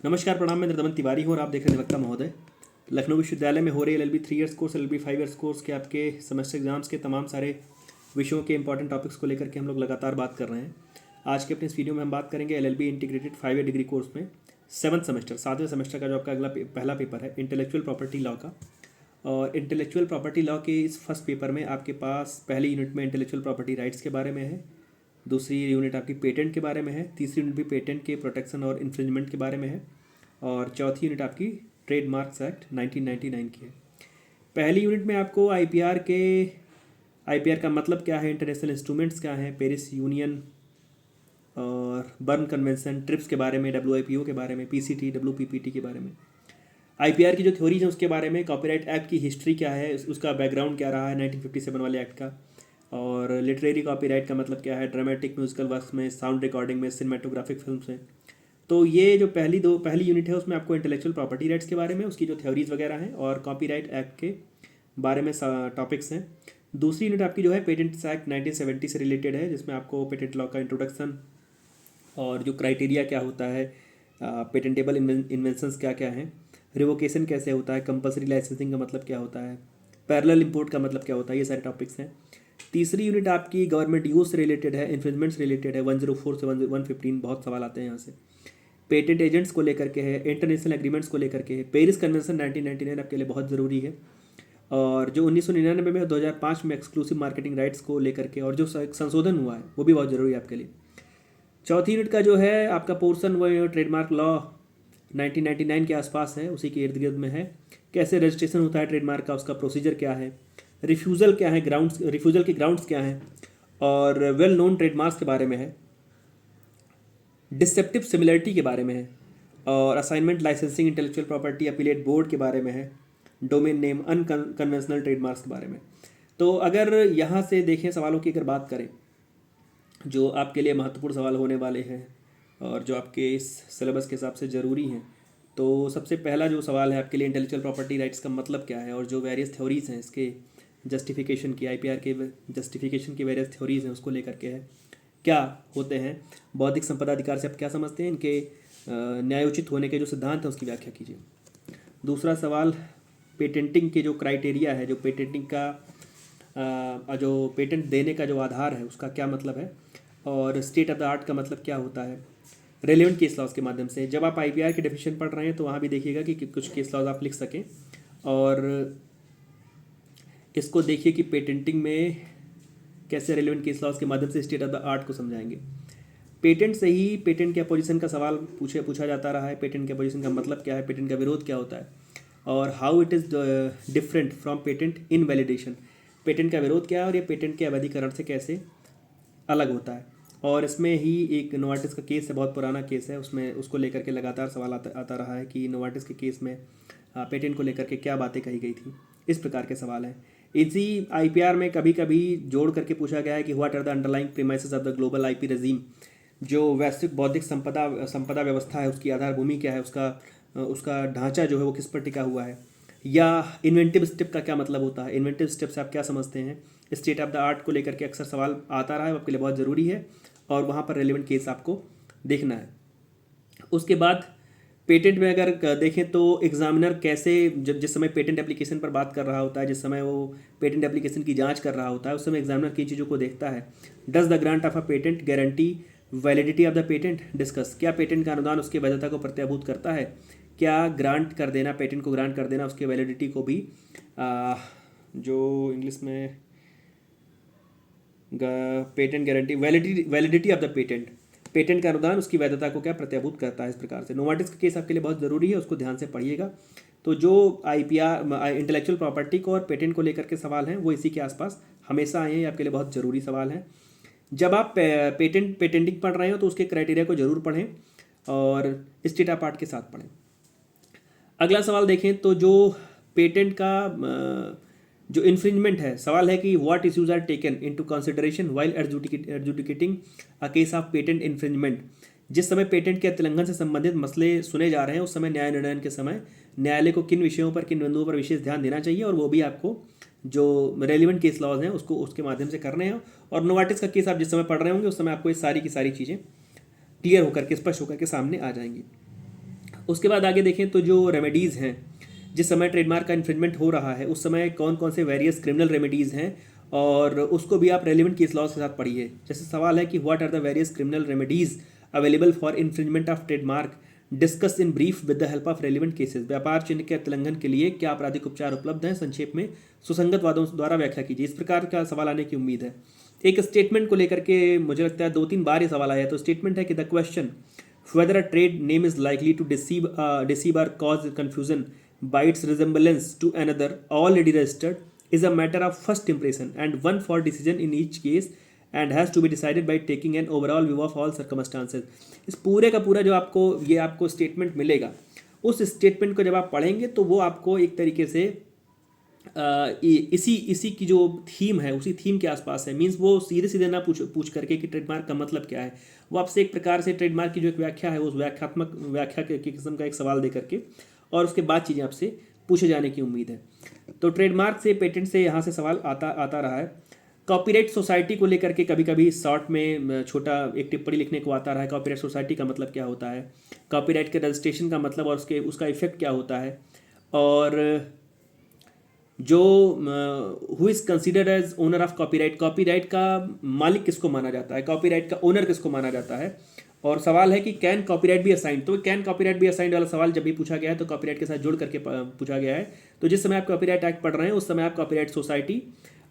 नमस्कार, प्रणाम। मैं निर्दमन तिवारी हूँ और आप देख रहे हैं अधिवक्ता महोदय। लखनऊ विश्वविद्यालय में हो रही LLB 3 years course, LLB 5 years course के आपके सेमेस्टर एग्जाम्स के तमाम सारे विषयों के इंपॉर्टेंट टॉपिक्स को लेकर के हम लोग लगातार बात कर रहे हैं। आज के अपने इस वीडियो में हम बात करेंगे LLB integrated 5 year degree course में 7वें सेमेस्टर का जो आपका अगला पहला पेपर है इंटेलेक्चुअल प्रॉपर्टी लॉ का। और इंटेलेक्चुअल प्रॉपर्टी लॉ के इस फर्स्ट पेपर में आपके पास पहली यूनिट में इंटेलेक्चुअल प्रॉपर्टी राइट्स के बारे में है, दूसरी यूनिट आपकी पेटेंट के बारे में है, तीसरी यूनिट भी पेटेंट के प्रोटेक्शन और इन्फ्रिंजमेंट के बारे में है और चौथी यूनिट आपकी ट्रेडमार्क्स एक्ट 1999 की है। पहली यूनिट में आपको आईपीआर का मतलब क्या है, इंटरनेशनल इंस्ट्रूमेंट्स क्या हैं, पेरिस यूनियन और बर्न कन्वेंशन, ट्रिप्स के बारे में, डब्ल्यूआईपीओ के बारे में, पीसीटी, डब्ल्यूपीपीटी के बारे में, आईपीआर की जो थ्योरीज हैं उसके बारे में, कॉपीराइट एक्ट की हिस्ट्री क्या है, उसका बैकग्राउंड क्या रहा है 1957 वाले एक्ट का, और लिटरेरी कॉपीराइट का मतलब क्या है, ड्रामेटिक म्यूजिकल वर्क्स में, साउंड रिकॉर्डिंग में, सिनेमेटोग्राफिक फिल्म्स में। तो ये जो पहली यूनिट है उसमें आपको इंटेलेक्चुअल प्रॉपर्टी राइट्स के बारे में, उसकी जो थ्योरीज वगैरह हैं और कॉपीराइट एक्ट के बारे में टॉपिक्स हैं। दूसरी यूनिट आपकी जो है पेटेंट्स एक्ट 1970 से रिलेटेड है, जिसमें आपको पेटेंट लॉ का इंट्रोडक्शन और जो क्राइटेरिया क्या होता है, पेटेंटेबल इन्वेंशंस क्या क्या हैं, रिवोकेशन कैसे होता है, कंपल्सरी लाइसेंसिंग का मतलब क्या होता है, पैरेलल इंपोर्ट का मतलब क्या होता है, ये सारे टॉपिक्स हैं। तीसरी यूनिट आपकी गवर्नमेंट यूज से रिलेटेड है, इन्फ्रिंजमेंट से रिलेटेड है, 104 से 115 बहुत सवाल आते हैं यहाँ से। पेटेंट एजेंट्स को लेकर के है, इंटरनेशनल एग्रीमेंट्स को लेकर के है, पेरिस कन्वेंशन 1999 आपके लिए बहुत ज़रूरी है, और जो 1999 में 2005 में एक्सक्लूसिव मार्केटिंग राइट्स को लेकर के और जो संशोधन हुआ है वो भी बहुत ज़रूरी है आपके लिए। चौथी यूनिट का जो है आपका पोर्सन वो ट्रेडमार्क लॉ 1999 के आसपास है, उसी के इर्द गिर्द में है। कैसे रजिस्ट्रेशन होता है ट्रेडमार्क का, उसका प्रोसीजर क्या है, रिफ्यूज़ल क्या है, रिफ्यूज़ल के ग्राउंड्स क्या हैं, और वेल नोन ट्रेडमार्क्स के बारे में है, डिसेप्टिव सिमिलरिटी के बारे में है, और assignment licensing intellectual property appellate board के बारे में है, डोमेन नेम अनकन्वेंशनल ट्रेडमार्क्स के बारे में। तो अगर यहाँ से देखें सवालों की अगर बात करें जो आपके लिए महत्वपूर्ण सवाल होने वाले हैं और जो आपके इस सिलेबस के हिसाब से ज़रूरी हैं, तो सबसे पहला जो सवाल है आपके लिए इंटेलेक्चुअल प्रॉपर्टी राइट्स का मतलब क्या है, और जो वेरियस थ्योरीज हैं इसके जस्टिफिकेशन की, आईपीआर के जस्टिफिकेशन की वेरियस थ्योरीज हैं उसको लेकर के है, क्या होते हैं, बौद्धिक संपदा अधिकार से आप क्या समझते हैं, इनके न्यायोचित होने के जो सिद्धांत हैं उसकी व्याख्या कीजिए। दूसरा सवाल पेटेंटिंग के जो क्राइटेरिया है, जो पेटेंटिंग का जो पेटेंट देने का जो आधार है उसका क्या मतलब है, और स्टेट ऑफ द आर्ट का मतलब क्या होता है, रेलेवेंट केस लॉज के माध्यम से। जब आप आईपीआर के डेफिनेशन पढ़ रहे हैं तो वहाँ भी देखिएगा कि कुछ केस लॉज आप लिख सकें, और इसको देखिए कि पेटेंटिंग में कैसे रेलेवेंट केस लॉज के माध्यम से स्टेट ऑफ द आर्ट को समझाएंगे। पेटेंट से ही पेटेंट के अपोजिशन का सवाल पूछा जाता रहा है, पेटेंट के अपोजिशन का मतलब क्या है, पेटेंट का विरोध क्या होता है, और how it is different from patent invalidation, patent का विरोध क्या है और ये पेटेंट के अवैधीकरण से कैसे अलग होता है। और इसमें ही एक नोवार्टिस का केस है, बहुत पुराना केस है, उसमें उसको लेकर के लगातार सवाल आता रहा है कि नोवार्टिस के केस में पेटेंट को लेकर के क्या बातें कही गई थी, इस प्रकार के सवाल हैं। इसी आईपीआर में कभी कभी जोड़ करके पूछा गया है कि what are the underlying premises of the global IP regime, जो वैश्विक बौद्धिक संपदा व्यवस्था है उसकी आधारभूमि क्या है, उसका ढांचा जो है वो किस पर टिका हुआ है, या इन्वेंटिव स्टेप का क्या मतलब होता है, इन्वेंटिव स्टेप से आप क्या समझते हैं। स्टेट ऑफ द आर्ट को लेकर के अक्सर सवाल आता रहा है, आपके लिए बहुत ज़रूरी है और वहाँ पर रेलिवेंट केस आपको देखना है। उसके बाद पेटेंट में अगर देखें तो एग्जामिनर कैसे जिस समय पेटेंट एप्लीकेशन पर बात कर रहा होता है, जिस समय वो पेटेंट एप्लीकेशन की जांच कर रहा होता है, उस समय एग्जामिनर किन चीज़ों को देखता है। Does the grant of a patent guarantee validity of the patent, discuss, क्या पेटेंट का अनुदान उसकी वैधता को प्रत्याभूत करता है, क्या ग्रांट कर देना, पेटेंट को ग्रांट कर देना उसकी वैलिडिटी को भी जो इंग्लिश में patent guarantee validity of the patent का अनुदान उसकी वैधता को क्या प्रत्याभूत करता है। इस प्रकार से नोवार्टिस का केस आपके लिए बहुत ज़रूरी है, उसको ध्यान से पढ़िएगा। तो जो आईपीआर इंटेलेक्चुअल प्रॉपर्टी को और पेटेंट को लेकर के सवाल हैं वो इसी के आसपास हमेशा आए हैं, ये आपके लिए बहुत ज़रूरी सवाल हैं। जब आप पेटेंटिंग पढ़ रहे हो तो उसके क्राइटेरिया को जरूर पढ़ें और स्टेट ऑफ आर्ट के साथ पढ़ें। अगला सवाल देखें तो जो पेटेंट का जो इन्फ्रिंजमेंट है, सवाल है कि what issues are taken into consideration while adjudicating a case of patent infringement. जिस समय पेटेंट के अतिलंघन से संबंधित मसले सुने जा रहे हैं उस समय न्याय निर्णय के समय न्यायालय को किन विषयों पर, किन बिंदुओं पर विशेष ध्यान देना चाहिए, और वो भी आपको जो रेलिवेंट केस लॉज हैं उसको उसके माध्यम से करने हैं। और नोवार्टिस का केस आप जिस समय पढ़ रहे होंगे उस समय आपको ये सारी की सारी चीज़ें क्लियर होकर के, स्पष्ट होकर के सामने आ जाएंगी। उसके बाद आगे देखें तो जो रेमेडीज़ हैं, जिस समय ट्रेडमार्क का इन्फ्रिंजमेंट हो रहा है उस समय कौन कौन से वेरियस क्रिमिनल रेमेडीज़ हैं, और उसको भी आप रेलिवेंट केस लॉज के साथ पढ़िए। जैसे सवाल है कि what are the various criminal remedies available for infringement of trademark, discuss in brief with the help of relevant cases. व्यापार चिन्ह के उल्लंघन के लिए क्या आपराधिक उपचार उपलब्ध हैं, संक्षेप में सुसंगत वादों द्वारा व्याख्या कीजिए। इस प्रकार का सवाल आने की उम्मीद है। एक स्टेटमेंट को लेकर के मुझे लगता है 2-3 बार ये सवाल आया। तो स्टेटमेंट है कि the question whether a trade name is likely to deceive or cause confusion by its resemblance to another already registered is a matter of first impression and one for decision in each case and has to be decided by taking an overall view of all circumstances। इस पूरे का पूरा जो आपको statement मिलेगा, उस statement को जब आप पढ़ेंगे तो वो आपको एक तरीके से इसी की जो थीम है उसी थीम के आसपास है। मींस वो सीधे सीधे ना पूछ करके कि ट्रेडमार्क का मतलब क्या है, वो आपसे एक प्रकार से ट्रेडमार्क की जो एक व्याख्या है उस व्याख्या के किस्म का एक सवाल दे करके और उसके बाद चीज़ें आपसे पूछे जाने की उम्मीद है। तो ट्रेडमार्क से, पेटेंट से यहाँ से सवाल आता रहा है। कॉपीराइट सोसाइटी को लेकर के कभी कभी शॉर्ट में छोटा एक टिप्पणी लिखने को आता रहा है। कॉपीराइट सोसाइटी का मतलब क्या होता है, कॉपीराइट के रजिस्ट्रेशन का मतलब और उसका इफेक्ट क्या होता है, और जो who is considered as owner of copyright, copyright का मालिक किसको माना जाता है, कॉपीराइट का ओनर किसको माना जाता है। और सवाल है कि कैन कॉपीराइट बी असाइंड, तो कैन कॉपीराइट बी असाइंड वाला सवाल जब भी पूछा गया है तो कॉपीराइट के साथ जोड़ करके पूछा गया है। तो जिस समय आप कॉपीराइट एक्ट पढ़ रहे हैं उस समय आप कॉपीराइट सोसाइटी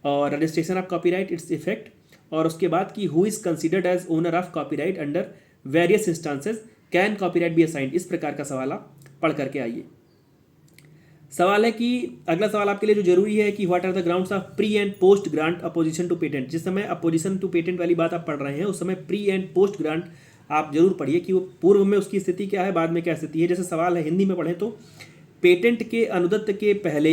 और registration of copyright, its effect, और उसके बाद कि who is considered as owner of copyright under various instances can copyright be assigned, इस प्रकार का सवाल आप पढ़ करके आइए। सवाल है कि अगला सवाल आपके लिए जो जरूरी है कि what are the grounds of pre and post grant opposition to patent. जिस समय अपोजिशन टू पेटेंट वाली बात आप पढ़ रहे हैं उस समय प्री एंड पोस्ट ग्रांट आप जरूर पढ़िए कि वो पूर्व में उसकी स्थिति क्या है, बाद में क्या स्थिति है। जैसे सवाल है हिंदी में पढ़ें तो पेटेंट के अनुदत्त के पहले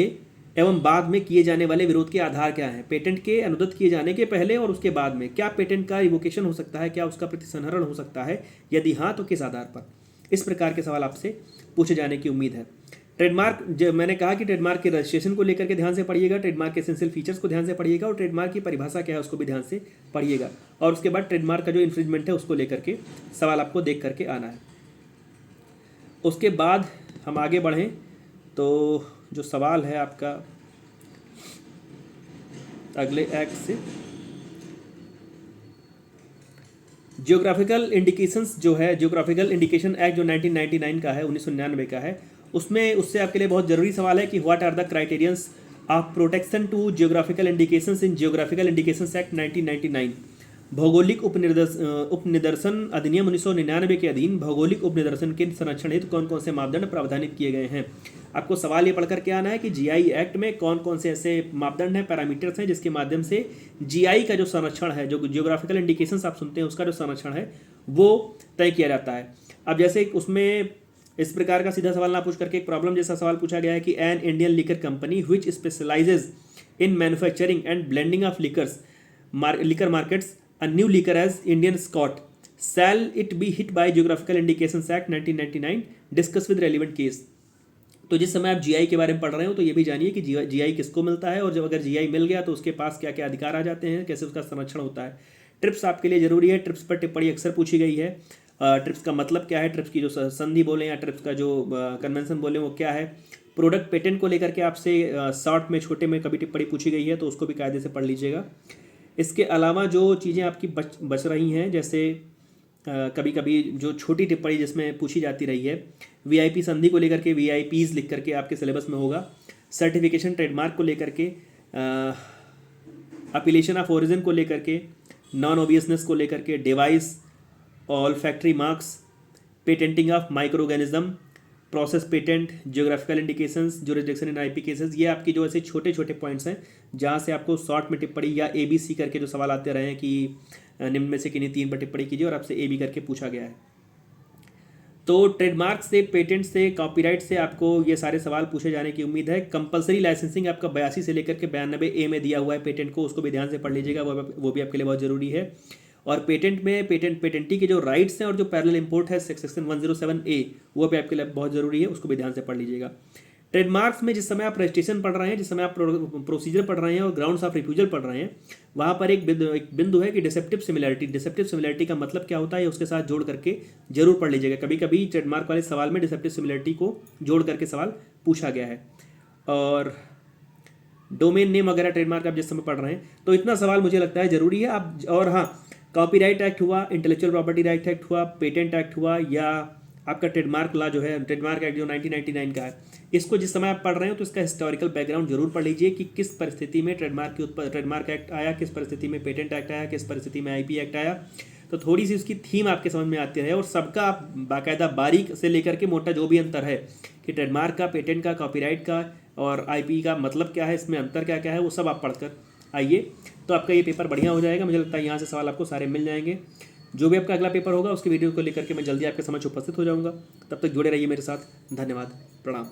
एवं बाद में किए जाने वाले विरोध के आधार क्या हैं। पेटेंट के अनुदत्त किए जाने के पहले और उसके बाद में क्या पेटेंट का रिवोकेशन हो सकता है, क्या उसका प्रतिसंहरण हो सकता है, यदि हाँ तो किस आधार पर। इस प्रकार के सवाल आपसे पूछे जाने की उम्मीद है। ट्रेडमार्क, मैंने कहा कि ट्रेडमार्क के रजिस्ट्रेशन को लेकर के ध्यान से पढ़िएगा, ट्रेडमार्क के एसेंशियल फीचर्स को ध्यान से पढ़िएगा और ट्रेडमार्क की परिभाषा क्या है उसको भी ध्यान से पढ़िएगा। और उसके बाद ट्रेडमार्क का जो इन्फ्रिंजमेंट है उसको लेकर के सवाल आपको देख करके आना है। उसके बाद हम आगे बढ़ें तो जो सवाल है आपका अगले एक्ट से, जियोग्राफिकल इंडिकेशंस जो है, जियोग्राफिकल इंडिकेशन एक्ट जो 1999 का है, 1999 का है, उसमें उससे आपके लिए बहुत जरूरी सवाल है कि what are the criterions of protection to geographical indications in geographical indications act 1999। भौगोलिक उपनिदर्शन अधिनियम 1999 के अधीन भौगोलिक उपनिदर्शन के संरक्षण हेतु कौन कौन से मापदंड प्रावधानित किए गए हैं। आपको सवाल ये पढ़ करके आना है कि जीआई एक्ट में कौन कौन से ऐसे मापदंड हैं, पैरामीटर्स हैं जिसके माध्यम से जीआई का जो संरक्षण है, जो जियोग्राफिकल इंडिकेशंस आप सुनते हैं उसका जो संरक्षण है वो तय किया जाता है। अब जैसे उसमें इस प्रकार का सीधा सवाल ना पूछ करके एक प्रॉब्लम जैसा सवाल पूछा गया है कि an Indian liquor company which specialises in manufacturing and blending of liquor markets a new liquor as Indian Scot shall it be hit by geographical indications act 1999 discuss with relevant case. तो जिस समय आप GI के बारे में पढ़ रहे हो तो ये भी जानिए कि जीआई किसको मिलता है और जब अगर जीआई मिल गया तो उसके पास क्या क्या अधिकार आ जाते हैं, कैसे उसका संरक्षण होता है। ट्रिप्स आपके लिए जरूरी है, ट्रिप्स पर टिप्पणी अक्सर पूछी गई है। ट्रिप्स का मतलब क्या है, ट्रिप्स की जो संधि बोले या ट्रिप्स का जो कन्वेंशन बोले वो क्या है। प्रोडक्ट पेटेंट को लेकर के आपसे शॉर्ट में छोटे में कभी टिप्पणी पूछी गई है तो उसको भी कायदे से पढ़ लीजिएगा। इसके अलावा जो चीज़ें आपकी बच रही हैं, जैसे कभी कभी जो छोटी टिप्पणी जिसमें पूछी जाती रही है, वीआईपी संधि को लेकर के वीआईपीज लिख करके आपके सिलेबस में होगा। सर्टिफिकेशन ट्रेडमार्क को लेकर के, अपीलेशन ऑफ ओरिजिन को लेकर के, नॉन ऑब्वियसनेस को लेकर के, device all factory marks, patenting of micro organism, process patent, geographical indications, jurisdiction in IP cases, ये आपकी जो ऐसे छोटे छोटे पॉइंट्स हैं जहाँ से आपको शॉर्ट में टिप्पणी या ABC करके जो सवाल आते रहे हैं कि निम्न में से किन्हीं 3 पर टिप्पणी कीजिए और आपसे AB करके पूछा गया है। तो ट्रेडमार्क से, पेटेंट से, कॉपीराइट से आपको ये सारे सवाल पूछे जाने की उम्मीद है। कंपलसरी लाइसेंसिंग आपका 82 से लेकर के 92A में दिया हुआ है पेटेंट को, उसको भी ध्यान से पढ़ लीजिएगा, वो भी आपके लिए बहुत ज़रूरी है। और पेटेंट में पेटेंटी के जो राइट्स हैं और जो पैरेलल इंपोर्ट है सेक्शन 107A वो भी आपके लिए बहुत ज़रूरी है, उसको भी ध्यान से पढ़ लीजिएगा। ट्रेडमार्क्स में जिस समय आप रजिस्ट्रेशन पढ़ रहे हैं, जिस समय आप प्रोसीजर पढ़ रहे हैं और ग्राउंड्स ऑफ रिफ्यूजल पढ़ रहे हैं, वहाँ पर एक बिंदु है कि डिसेप्टिव सिमिलैरिटी। डिसेप्टिव सिमिलैरिटी का मतलब क्या होता है, उसके साथ जोड़ करके जरूर पढ़ लीजिएगा। कभी कभी ट्रेडमार्क वाले सवाल में डिसेप्टिव सिमिलैरिटी को जोड़ करके सवाल पूछा गया है। और डोमेन नेम वगैरह ट्रेडमार्क आप जिस समय पढ़ रहे हैं, तो इतना सवाल मुझे लगता है जरूरी है आप। और हाँ, कॉपीराइट एक्ट हुआ, इंटेलेक्चुअल प्रॉपर्टी राइट एक्ट हुआ, पेटेंट एक्ट हुआ, या आपका ट्रेडमार्क लॉ जो है, ट्रेडमार्क एक्ट जो 1999 का है, इसको जिस समय आप पढ़ रहे हो तो इसका हिस्टोरिकल बैकग्राउंड जरूर पढ़ लीजिए कि किस परिस्थिति में ट्रेडमार्क एक्ट आया, किस परिस्थिति में पेटेंट एक्ट आया, किस परिस्थिति में आईपी एक्ट आया। तो थोड़ी सी उसकी थीम आपके समझ में आती है, और सबका आप बाकायदा बारीक से लेकर के मोटा जो भी अंतर है कि ट्रेडमार्क का, पेटेंट का, कॉपीराइट का और आईपी का मतलब क्या है, इसमें अंतर क्या क्या है, वो सब आप पढ़कर आइए, तो आपका ये पेपर बढ़िया हो जाएगा। मुझे लगता है यहाँ से सवाल आपको सारे मिल जाएंगे। जो भी आपका अगला पेपर होगा उसकी वीडियो को लेकर के मैं जल्दी आपके समक्ष उपस्थित हो जाऊँगा। तब तक जुड़े रहिए मेरे साथ। धन्यवाद, प्रणाम।